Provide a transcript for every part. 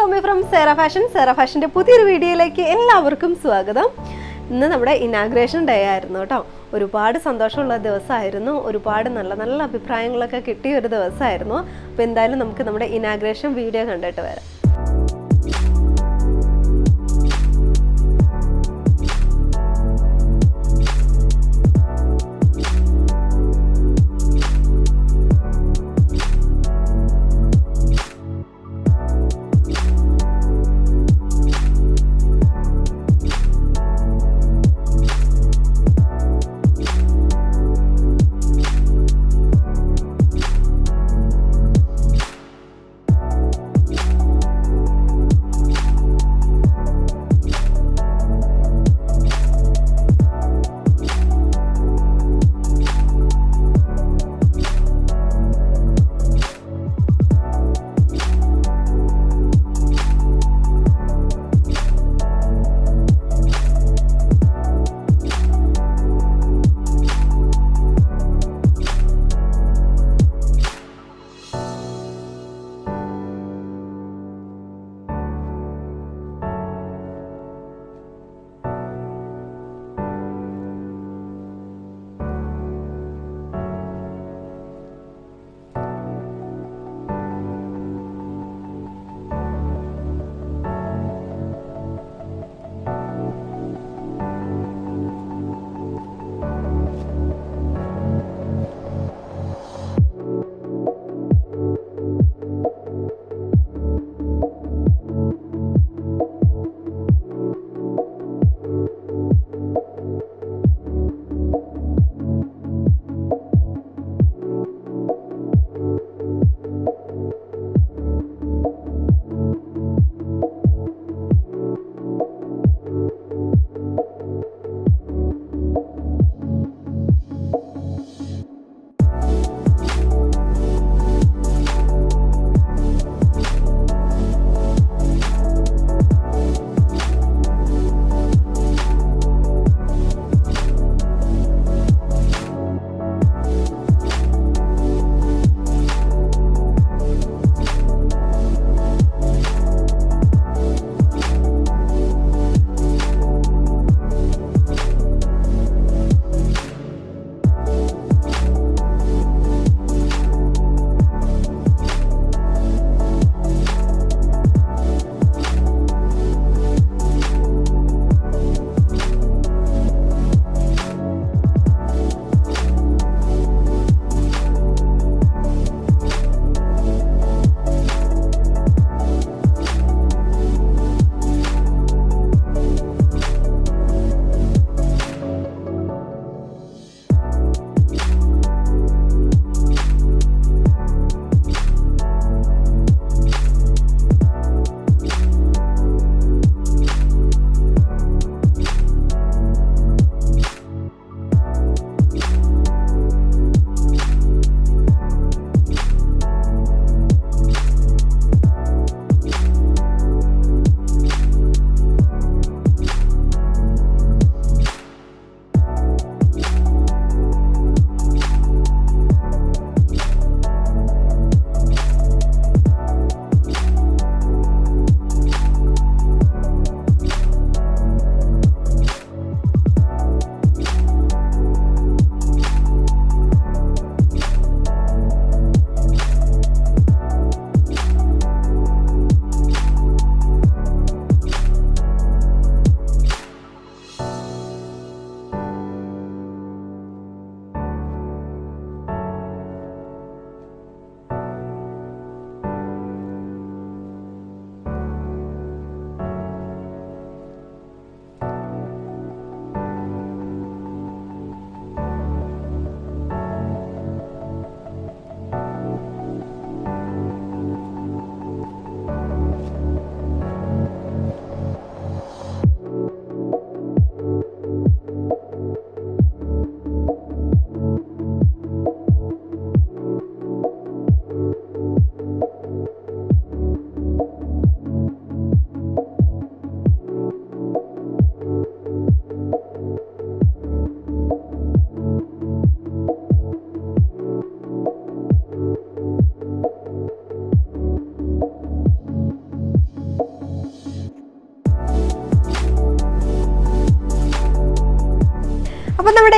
Soumya from Sera ഫാഷൻ്റെ പുതിയൊരു വീഡിയോയിലേക്ക് എല്ലാവർക്കും സ്വാഗതം. ഇന്ന് നമ്മുടെ ഇനാഗ്രേഷൻ ഡേ ആയിരുന്നു കേട്ടോ. ഒരുപാട് സന്തോഷമുള്ള ദിവസമായിരുന്നു. ഒരുപാട് നല്ല നല്ല അഭിപ്രായങ്ങളൊക്കെ കിട്ടിയ ഒരു ദിവസമായിരുന്നു. അപ്പോൾ എന്തായാലും നമുക്ക് നമ്മുടെ ഇനാഗ്രേഷൻ വീഡിയോ കണ്ടിട്ട് വരാം.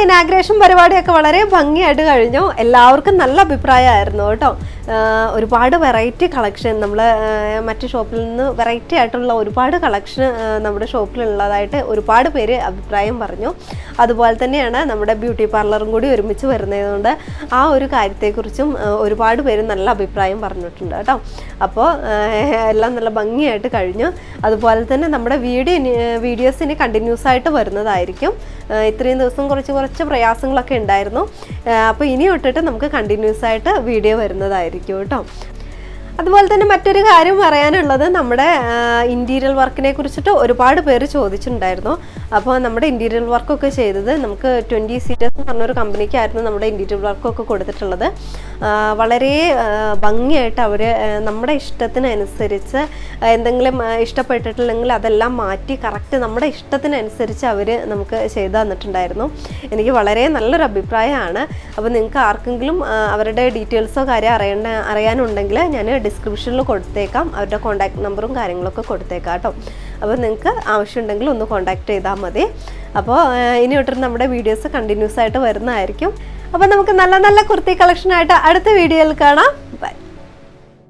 ഇനാഗ്രേഷൻ പരിപാടിയൊക്കെ വളരെ ഭംഗിയായിട്ട് കഴിഞ്ഞു. എല്ലാവർക്കും നല്ല അഭിപ്രായമായിരുന്നു കേട്ടോ. ഒരുപാട് വെറൈറ്റി കളക്ഷൻ നമ്മൾ മറ്റു ഷോപ്പിൽ നിന്ന് വെറൈറ്റി ആയിട്ടുള്ള ഒരുപാട് കളക്ഷൻ നമ്മുടെ ഷോപ്പിലുള്ളതായിട്ട് ഒരുപാട് പേര് അഭിപ്രായം പറഞ്ഞു. അതുപോലെ തന്നെയാണ് നമ്മുടെ ബ്യൂട്ടി പാർലറും കൂടി ഒരുമിച്ച് വരുന്നതുകൊണ്ട് ആ ഒരു കാര്യത്തെക്കുറിച്ചും ഒരുപാട് പേര് നല്ല അഭിപ്രായം പറഞ്ഞിട്ടുണ്ട് കേട്ടോ. അപ്പോൾ എല്ലാം നല്ല ഭംഗിയായിട്ട് കഴിഞ്ഞു. അതുപോലെ തന്നെ നമ്മുടെ വീഡിയോസ് ഇനി കണ്ടിന്യൂസ് ആയിട്ട് വരുന്നതായിരിക്കും. ഇത്രയും ദിവസം കുറച്ച് പ്രയാസങ്ങളൊക്കെ ഉണ്ടായിരുന്നു. അപ്പോൾ ഇനി തൊട്ടിട്ട് നമുക്ക് കണ്ടിന്യൂസ് ആയിട്ട് വീഡിയോ വരുന്നതായിരിക്കും കേട്ടോ. അതുപോലെ തന്നെ മറ്റൊരു കാര്യം പറയാനുള്ളത്, നമ്മുടെ ഇൻറ്റീരിയൽ വർക്കിനെ കുറിച്ചിട്ട് ഒരുപാട് പേര് ചോദിച്ചിട്ടുണ്ടായിരുന്നു. അപ്പോൾ നമ്മുടെ ഇൻറ്റീരിയൽ വർക്കൊക്കെ ചെയ്തത് നമുക്ക് 20 സീറ്റേഴ്സ് എന്ന് പറഞ്ഞൊരു കമ്പനിക്കായിരുന്നു നമ്മുടെ ഇൻറ്റീരിയൽ വർക്കൊക്കെ കൊടുത്തിട്ടുള്ളത്. വളരെ ഭംഗിയായിട്ട് അവർ നമ്മുടെ ഇഷ്ടത്തിനനുസരിച്ച് എന്തെങ്കിലും ഇഷ്ടപ്പെട്ടിട്ടില്ലെങ്കിൽ അതെല്ലാം മാറ്റി കറക്റ്റ് നമ്മുടെ ഇഷ്ടത്തിനനുസരിച്ച് അവർ നമുക്ക് ചെയ്തു തന്നിട്ടുണ്ടായിരുന്നു. എനിക്ക് വളരെ നല്ലൊരു അഭിപ്രായമാണ്. അപ്പോൾ നിങ്ങൾക്ക് ആർക്കെങ്കിലും അവരുടെ ഡീറ്റെയിൽസോ അറിയാനുണ്ടെങ്കിൽ ഞാൻ ഡിസ്ക്രിപ്ഷനിൽ കൊടുത്തേക്കാം. അവരുടെ കോൺടാക്ട് നമ്പറും കാര്യങ്ങളൊക്കെ കൊടുത്തേക്കാം കേട്ടോ. അപ്പോൾ നിങ്ങൾക്ക് ആവശ്യമുണ്ടെങ്കിൽ ഒന്ന് കോൺടാക്ട് ചെയ്താൽ മതി. അപ്പോൾ ഇനി തൊട്ട് നമ്മുടെ വീഡിയോസ് കണ്ടിന്യൂസ് ആയിട്ട് വരുന്നതായിരിക്കും. അപ്പോൾ നമുക്ക് നല്ല നല്ല കുർത്തി കളക്ഷനായിട്ട് അടുത്ത വീഡിയോയിൽ കാണാം. ബൈ.